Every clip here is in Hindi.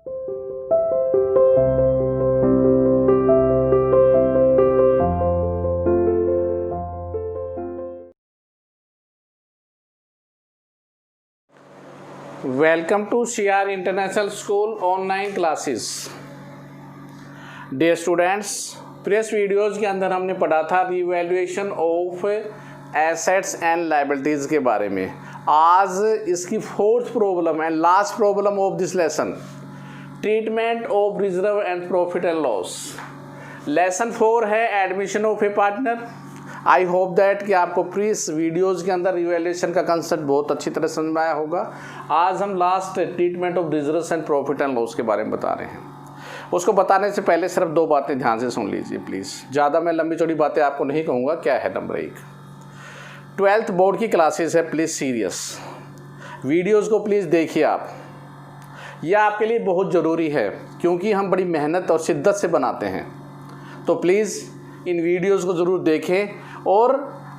Welcome to CR international school online classes. Dear students, previous videos के अंदर हमने पढ़ा था revaluation of assets and liabilities के बारे में। आज इसकी fourth problem and last problem of this lesson, treatment of reserve and profit and loss. Lesson 4 है admission of a partner. I hope that कि आपको प्रीवियस वीडियोज़ के अंदर रिवैल्यूएशन का कंसेप्ट बहुत अच्छी तरह समझ में आया होगा। आज हम last treatment of reserves and profit and loss के बारे में बता रहे हैं। उसको बताने से पहले सिर्फ 2 बातें ध्यान से सुन लीजिए प्लीज़। ज़्यादा मैं लंबी चौड़ी बातें आपको नहीं कहूँगा। क्या है नंबर 1, 12th बोर्ड की क्लासेस है, प्लीज़ सीरियस वीडियोज़ को प्लीज़ देखिए आप। यह आपके लिए बहुत ज़रूरी है क्योंकि हम बड़ी मेहनत और शिद्दत से बनाते हैं। तो प्लीज़ इन वीडियोज़ को ज़रूर देखें और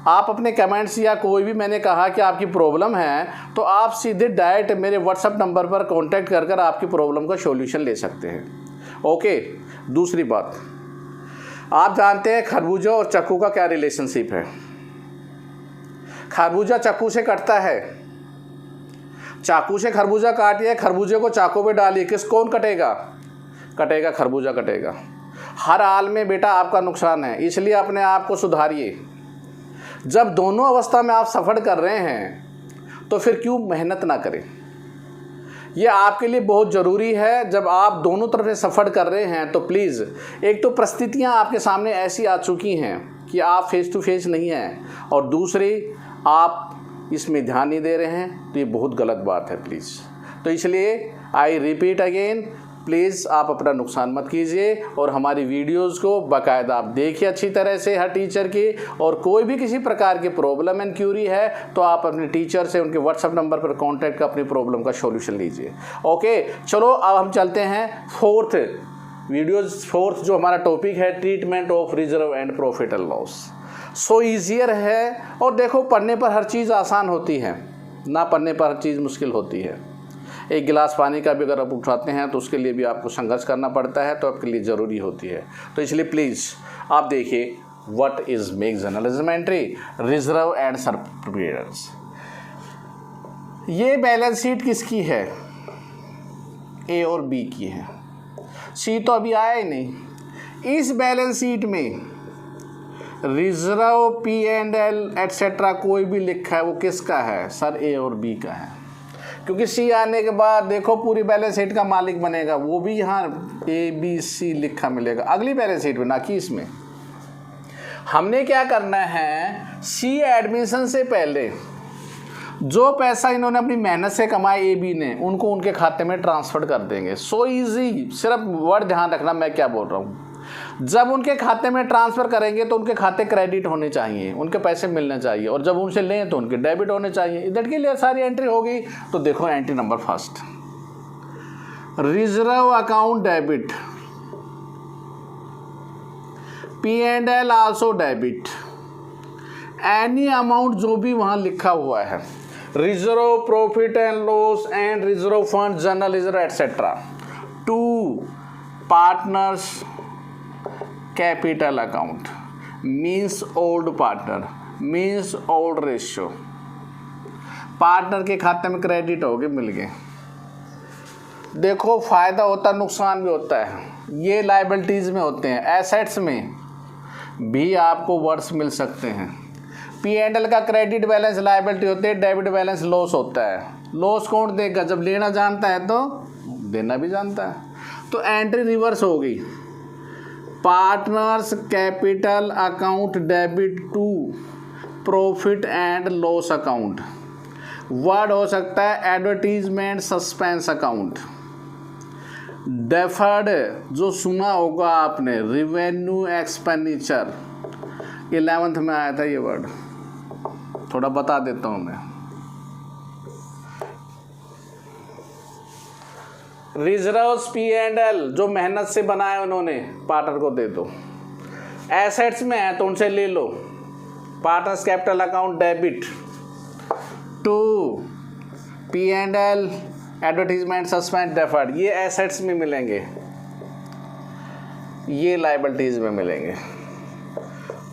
आप अपने कमेंट्स या कोई भी मैंने कहा कि आपकी प्रॉब्लम है तो आप सीधे डायरेक्ट मेरे व्हाट्सएप नंबर पर कांटेक्ट कर आपकी प्रॉब्लम का सॉल्यूशन ले सकते हैं। ओके। दूसरी बात, आप जानते हैं खरबूजा और चाकू का क्या रिलेशनशिप है। खरबूजा चाकू से कटता है, चाकू से खरबूजा काटिए, खरबूजे को चाकू पे डालिए, कौन कटेगा? कटेगा, खरबूजा कटेगा। हर हाल में बेटा आपका नुकसान है, इसलिए अपने आप को सुधारिए। जब दोनों अवस्था में आप सफ़र कर रहे हैं तो फिर क्यों मेहनत ना करें। यह आपके लिए बहुत ज़रूरी है। जब आप दोनों तरफ से सफ़र कर रहे हैं तो प्लीज़, एक तो परिस्थितियां आपके सामने ऐसी आ चुकी हैं कि आप फेस टू फेस नहीं हैं और दूसरी आप इसमें ध्यान नहीं दे रहे हैं, तो ये बहुत गलत बात है प्लीज़। तो इसलिए आई रिपीट अगेन, प्लीज़ आप अपना नुकसान मत कीजिए और हमारी वीडियोस को बाकायदा आप देखिए अच्छी तरह से हर टीचर की। और कोई भी किसी प्रकार की प्रॉब्लम एंड क्यूरी है तो आप अपने टीचर से उनके व्हाट्सएप नंबर पर कांटेक्ट कर अपनी प्रॉब्लम का सॉल्यूशन लीजिए। ओके, चलो अब हम चलते हैं फोर्थ जो हमारा टॉपिक है, treatment of reserve and profit and loss. So easier है। और देखो, पढ़ने पर हर चीज़ आसान होती है, ना पढ़ने पर हर चीज़ मुश्किल होती है। एक गिलास पानी का भी अगर आप उठाते हैं तो उसके लिए भी आपको संघर्ष करना पड़ता है, तो आपके लिए ज़रूरी होती है। तो इसलिए प्लीज़ आप देखिए, what is make journalism entry, reserve and surplus. ये बैलेंस शीट किसकी है? ए और बी की है। सी तो अभी आया ही नहीं। इस बैलेंस शीट में रिजर्व, P&L एटसेट्रा कोई भी लिखा है वो किसका है? सर ए और बी का है। क्योंकि सी आने के बाद देखो पूरी बैलेंस शीट का मालिक बनेगा, वो भी यहाँ ABC लिखा मिलेगा अगली बैलेंस शीट में, ना कि इसमें। हमने क्या करना है, सी एडमिशन से पहले जो पैसा इन्होंने अपनी मेहनत से कमाया AB ने, उनको उनके खाते में ट्रांसफर कर देंगे। So easy. सिर्फ वर्ड ध्यान रखना मैं क्या बोल रहा हूँ। जब उनके खाते में ट्रांसफ़र करेंगे तो उनके खाते क्रेडिट होने चाहिए, उनके पैसे मिलने चाहिए, और जब उनसे लें तो उनके डेबिट होने चाहिए। इधर के लिए सारी एंट्री होगी। तो देखो entry number first, reserve account debit, P&L also debit, any amount जो भी वहाँ लिखा हुआ है, reserve, profit and loss and reserve fund, general reserve etcetera, to partners capital account, means old partner, means old ratio. Partner के खाते में क्रेडिट हो गए, मिल गए। देखो फ़ायदा होता, नुकसान भी होता है। ये लायबिलिटीज़ में होते हैं। एसेट्स में भी आपको वर्ड्स मिल सकते हैं। P&L का क्रेडिट बैलेंस लायबिलिटी होती है, डेबिट बैलेंस लॉस होता है। लॉस कौन देगा? जब लेना जानता है तो देना भी जानता है। तो एंट्री रिवर्स हो गई, partners capital account debit to profit and loss account. Word हो सकता है एडवर्टीजमेंट सस्पेंस अकाउंट। डेफर्ड जो सुना होगा आपने, रिवेन्यू एक्सपेंडिचर, 11th में आया था ये वर्ड, थोड़ा बता देता हूँ मैं। रिजर्व्स, P&L जो मेहनत से बनाया उन्होंने, पार्टनर को दे दो। एसेट्स में है तो उनसे ले लो, partners capital account debit to P&L advertisement, suspense, deferred, ये एसेट्स में मिलेंगे, ये लायबिलिटीज में मिलेंगे।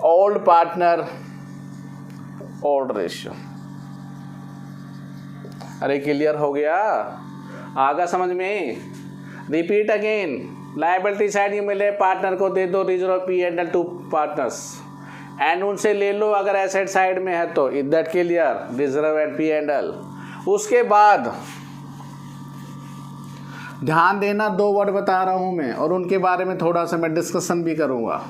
Old partner, old ratio. अरे क्लियर हो गया, आगा समझ में? रिपीट अगेन, लायबिलिटी साइड ये मिले, पार्टनर को दे दो reserve P&L to partners and उनसे ले लो अगर एसेट साइड में है तो। Is that clear? Reserve and P&L। उसके बाद ध्यान देना, 2 वर्ड बता रहा हूं मैं और उनके बारे में थोड़ा सा मैं डिस्कशन भी करूंगा।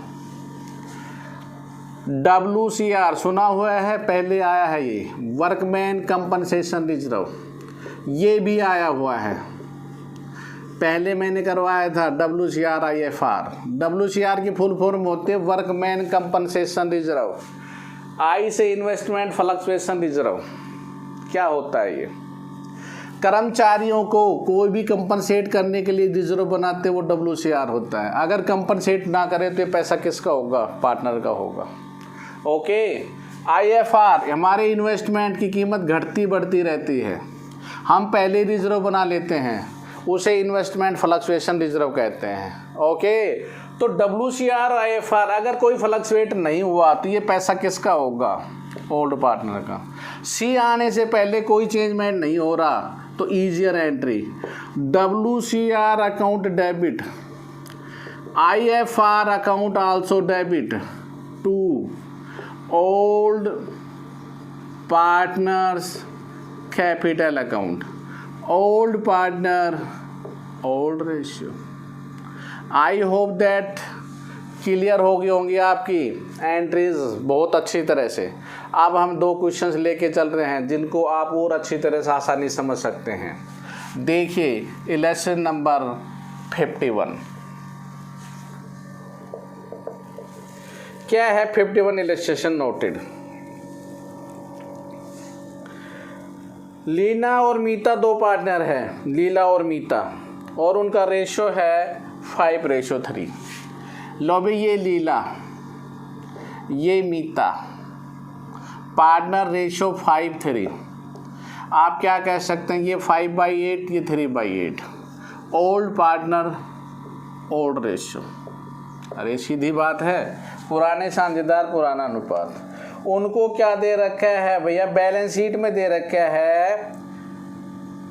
WCR सुना हुआ है, पहले आया है ये वर्कमैन कंपनसेशन रिजर्व, ये भी आया हुआ है, पहले मैंने करवाया था WCR IFR। WCR की फुल फॉर्म होती है वर्कमैन कंपनसेशन रिजर्व, आई से इन्वेस्टमेंट फ्लक्चुएशन रिजर्व। क्या होता है ये? कर्मचारियों को कोई भी कंपनसेट करने के लिए रिजर्व बनाते वो WCR होता है। अगर कंपनसेट ना करे तो ये पैसा किसका होगा? पार्टनर का होगा। ओके। IFR हमारे इन्वेस्टमेंट की कीमत घटती बढ़ती रहती है, हम पहले रिजर्व बना लेते हैं, उसे इन्वेस्टमेंट फ्लक्चुएशन रिजर्व कहते हैं। ओके, तो WCR IFR अगर कोई फ्लक्चुएट नहीं हुआ तो ये पैसा किसका होगा? ओल्ड पार्टनर का। C आने से पहले कोई चेंजमेंट नहीं हो रहा तो easier entry, WCR account debit, IFR account also debit to old partners capital account, old partner old ratio. I hope that clear हो गई होंगी आपकी एंट्रीज बहुत अच्छी तरह से। अब हम 2 क्वेश्चंस लेके चल रहे हैं जिनको आप और अच्छी तरह से आसानी समझ सकते हैं। देखिए इलेक्शन नंबर 51 क्या है? 51 इलस्ट्रेशन नोटेड। लीना और मीता 2 पार्टनर हैं, लीला और मीता, और उनका रेशो है 5:3। लो भाई, ये लीला ये मीता, पार्टनर रेशो 5:3। आप क्या कह सकते हैं? ये 5/8, ये 3/8। Old partner old ratio. अरे सीधी बात है, पुराने साझेदार पुराना अनुपात। उनको क्या दे रखा है भैया? बैलेंस शीट में दे रखा है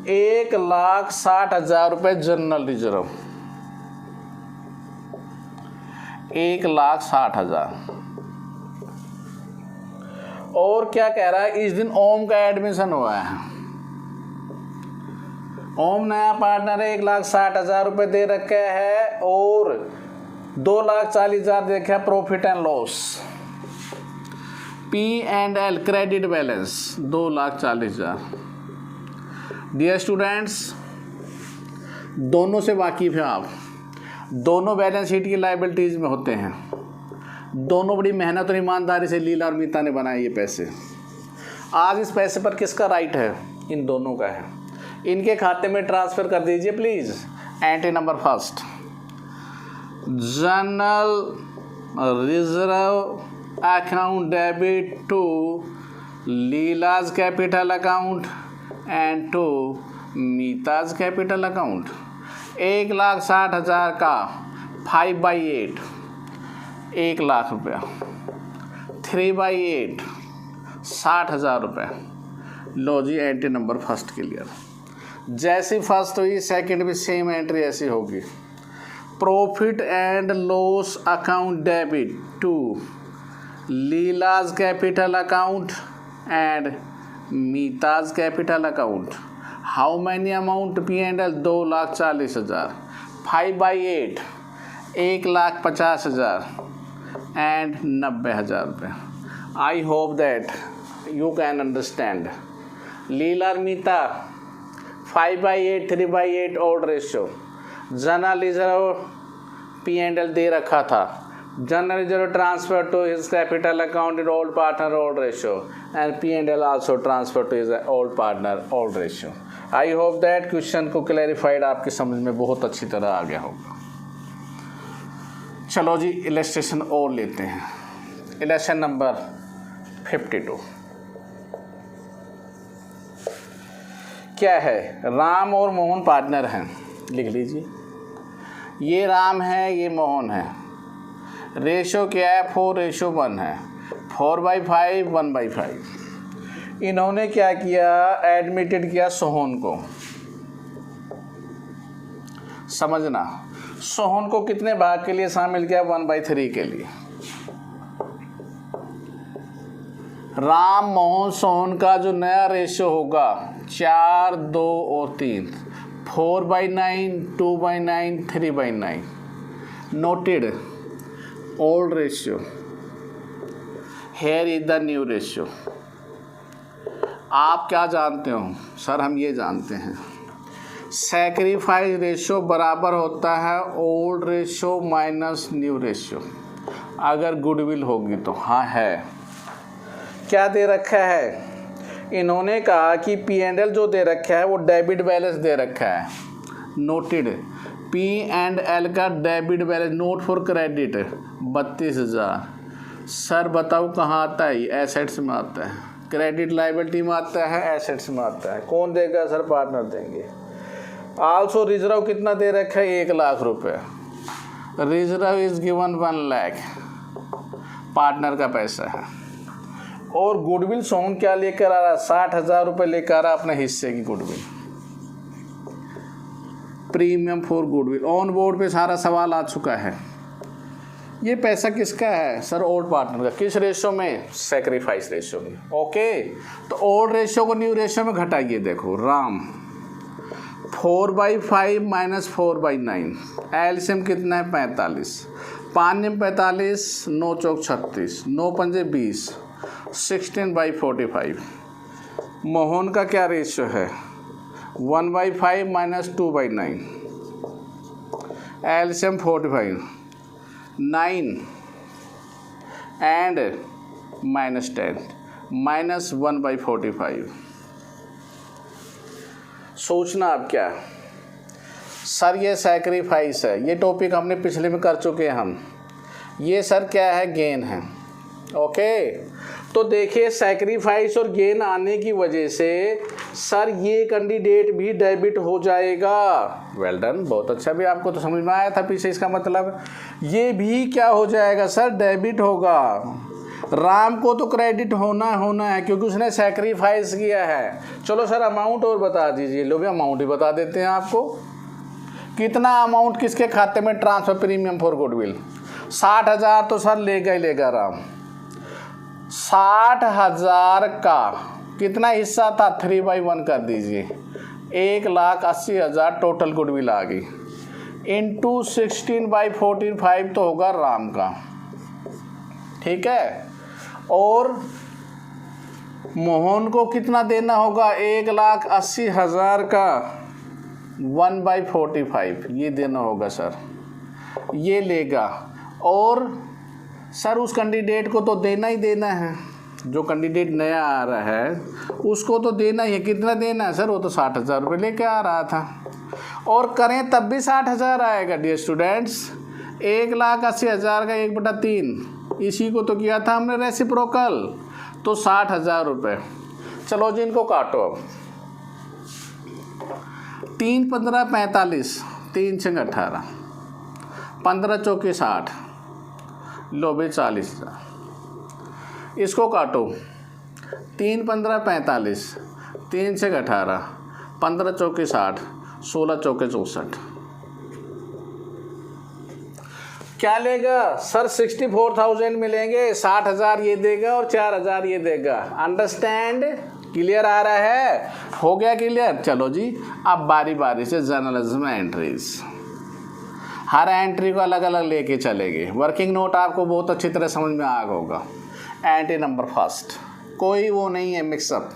1,60,000 रुपये जनरल रिजर्व, 1,60,000। और क्या कह रहा है? इस दिन ओम का एडमिशन हुआ है, ओम नया पार्टनर है, 1,60,000 रुपये दे रखा है और 2,40,000 देखा profit and loss. P&L credit balance 2,40,000। Dear students, दोनों से वाकिफ हैं आप, दोनों बैलेंस शीट की लायबिलिटीज में होते हैं, दोनों बड़ी मेहनत और ईमानदारी से लीला और मीता ने बनाए ये पैसे। आज इस पैसे पर किसका राइट है? इन दोनों का है। इनके खाते में ट्रांसफ़र कर दीजिए please. Entry number first, general reserve account debit to Leela's capital account and to Meeta's capital account. 1,60,000 का 5/8, 1,00,000 रुपया, 3/8 60,000 रुपये। लो जी, एंट्री नंबर फर्स्ट क्लियर। जैसी फर्स्ट हुई सेकंड भी सेम एंट्री ऐसी होगी। Profit and loss account debit to Leela's capital account and Meeta's capital account. How many amount? P&L 2,40,000, 5/8 1,50,000 and 90,000 रुपये। I hope that you can understand. Leela और Meeta 5/8 3/8 old ratio. General reserve P&L दे रखा था, general reserve transfer to his capital account in old partner old ratio and P&L also transfer to his old partner old ratio. I hope that question को क्लैरिफाइड आपकी समझ में बहुत अच्छी तरह आ गया होगा। चलो जी, इलस्ट्रेशन और लेते हैं। इलेक्शन नंबर 52 क्या है, राम और मोहन पार्टनर हैं, लिख लीजिए। ये राम है, ये मोहन है। रेशो क्या है, 4:1 है। 4/5 1/5। इन्होंने क्या किया, एडमिटेड किया सोहन को। समझना, सोहन को कितने भाग के लिए शामिल किया, 1/3 के लिए। राम मोहन सोहन का जो नया रेशियो होगा 4, 2 और 3, 4/9, 2/9, 3/9। Noted old ratio, here is the new ratio. आप क्या जानते हो सर, हम ये जानते हैं सैक्रिफाइस रेशियो बराबर होता है old ratio minus new ratio, अगर गुडविल होगी तो। हाँ है, क्या दे रखा है, इन्होंने कहा कि P&L जो दे रखा है वो डेबिट बैलेंस दे रखा है। नोटेड, P&L का debit balance, note for credit 32,000। Sir बताओ कहाँ आता है, एसेट्स में आता है, क्रेडिट लाइबिलिटी में आता है, एसेट्स में आता है। कौन देगा सर, पार्टनर देंगे। आल्सो रिजर्व कितना दे रखा है, 1 लाख रुपए। Reserve is given 1 lakh, partner का पैसा है। और गुडविल सोहन क्या लेकर आ रहा है, 60,000 रुपये लेकर आ रहा है अपने हिस्से की goodwill. Premium for goodwill, on board पे सारा सवाल आ चुका है। ये पैसा किसका है सर, ओल्ड पार्टनर का। किस रेशियो में, सैक्रिफाइस रेशियो में। ओके, तो ओल्ड रेशियो को न्यू रेशियो में घटाइए। देखो राम 4/5 माइनस 4/9, एलसीएम कितना है 45, 5 45, 9 चौक 36, 9 पंजे 20, 16/45। मोहन का क्या रेशियो है, 1/5 minus 2/9, LCM 45, 9 and minus 10, minus 1/45। सोचना अब क्या सर, ये सैक्रिफाइस है, ये टॉपिक हमने पिछले में कर चुके हैं हम। ये सर क्या है, गेन है। ओके, तो देखिए सैक्रिफाइस और गेन आने की वजह से सर ये कैंडिडेट भी डेबिट हो जाएगा। वेल डन, बहुत अच्छा, भी आपको तो समझ में आया था पीछे। इसका मतलब ये भी क्या हो जाएगा सर, डेबिट होगा। राम को तो क्रेडिट होना है क्योंकि उसने सैक्रिफाइस किया है। चलो सर अमाउंट और बता दीजिए। लो भी अमाउंट ही बता देते हैं आपको। कितना अमाउंट किसके खाते में ट्रांसफर, प्रीमियम फॉर गुडविल। 60,000 तो सर लेगा ही लेगा राम। 60,000 का कितना हिस्सा था, 3/1 कर दीजिए, 1,80,000 टोटल गुडविल आ गई। इंटू 16/45 तो होगा राम का, ठीक है। और मोहन को कितना देना होगा, 1,80,000 का 1/45 ये देना होगा सर, ये लेगा। और सर उस कैंडिडेट को तो देना ही देना है, जो कैंडिडेट नया आ रहा है उसको तो देना ही है। कितना देना है सर, वो तो 60,000 रुपये लेके आ रहा था। और करें तब भी 60,000 आएगा डियर स्टूडेंट्स। 1,80,000 का 1/3, इसी को तो किया था हमने रेसिप्रोकल, तो 60,000 रुपये। चलो जी इनको काटो अब। 3 15 45, 3 6 18, 15 चौके 60, लो भी 40,000। इसको काटो, 3 15 45, 3 6 18, 15 चौके 60, 16 चौके 64। क्या लेगा सर, 64,000 मिलेंगे। 60,000 ये देगा और 4,000 ये देगा। अंडरस्टैंड, क्लियर आ रहा है, हो गया क्लियर। चलो जी अब बारी बारी से जर्नलिज्म में एंट्रीज, हर एंट्री को अलग अलग लेके चलेंगे। वर्किंग नोट आपको बहुत अच्छी तरह समझ में आ गया होगा। एंट्री नंबर फर्स्ट, कोई वो नहीं है मिक्सअप।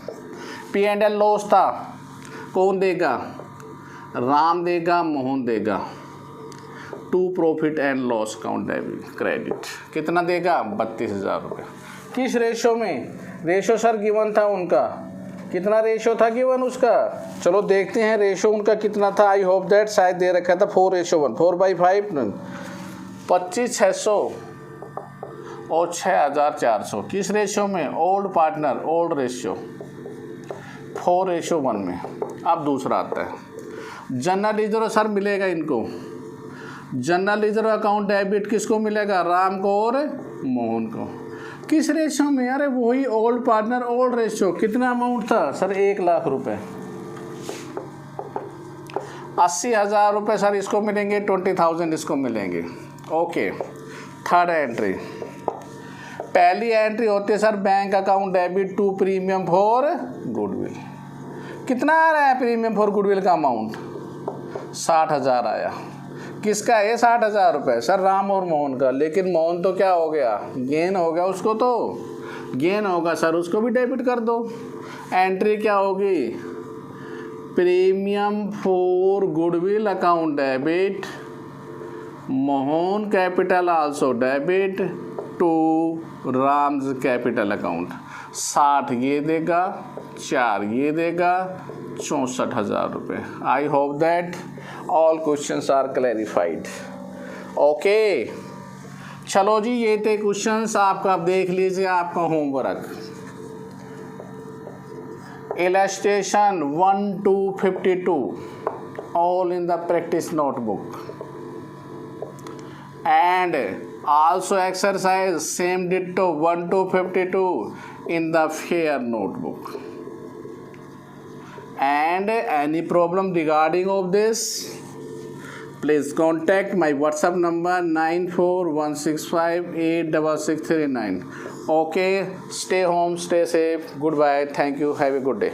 P&L लॉस था, कौन देगा, राम देगा, मोहन देगा। To profit and loss account debit credit कितना देगा, 32,000 रुपये। किस रेशो में, रेशो सर गिवन था उनका, कितना रेशो था गिवन उसका। चलो देखते हैं रेशो उनका कितना था। आई होप दैट शायद दे रखा था 4:1, 4/5, 25,600 और 6,400। किस रेशो में, ओल्ड पार्टनर, ओल्ड रेशियो 4:1 में। अब दूसरा आता है जनरल रिजर्व सर मिलेगा इनको, जनरल रिजर्व अकाउंट डेबिट किसको मिलेगा, राम को और मोहन को। किस रेशो में, अरे वही ओल्ड पार्टनर ओल्ड रेशो। कितना अमाउंट था सर, 1,00,000 रुपये। 80,000 रुपये सर इसको मिलेंगे, 20,000 इसको मिलेंगे। ओके, थर्ड एंट्री, पहली एंट्री होती है sir bank account debit to premium for goodwill. कितना आ रहा है प्रीमियम फॉर गुडविल का अमाउंट, 60,000 आया। किसका है 60,000 रुपये, सर राम और मोहन का। लेकिन मोहन तो क्या हो गया, गेन हो गया, उसको तो गेन होगा सर, उसको भी डेबिट कर दो। एंट्री क्या होगी, premium for goodwill account debit, Mohan capital also debit to Ram's capital account. 60 ये देगा, 4 ये देगा, 64,000 रुपये। I hope that all questions are clarified. Okay, चलो जी, ये थे क्वेश्चंस आपका, आप देख लीजिए आपका homework. Illustration 1 to 52 all in the practice notebook, and also exercise same ditto 1 to 52 in the fair notebook. And any problem regarding of this, please contact my WhatsApp number 9416586639. Okay, stay home, stay safe. Goodbye. Thank you. Have a good day.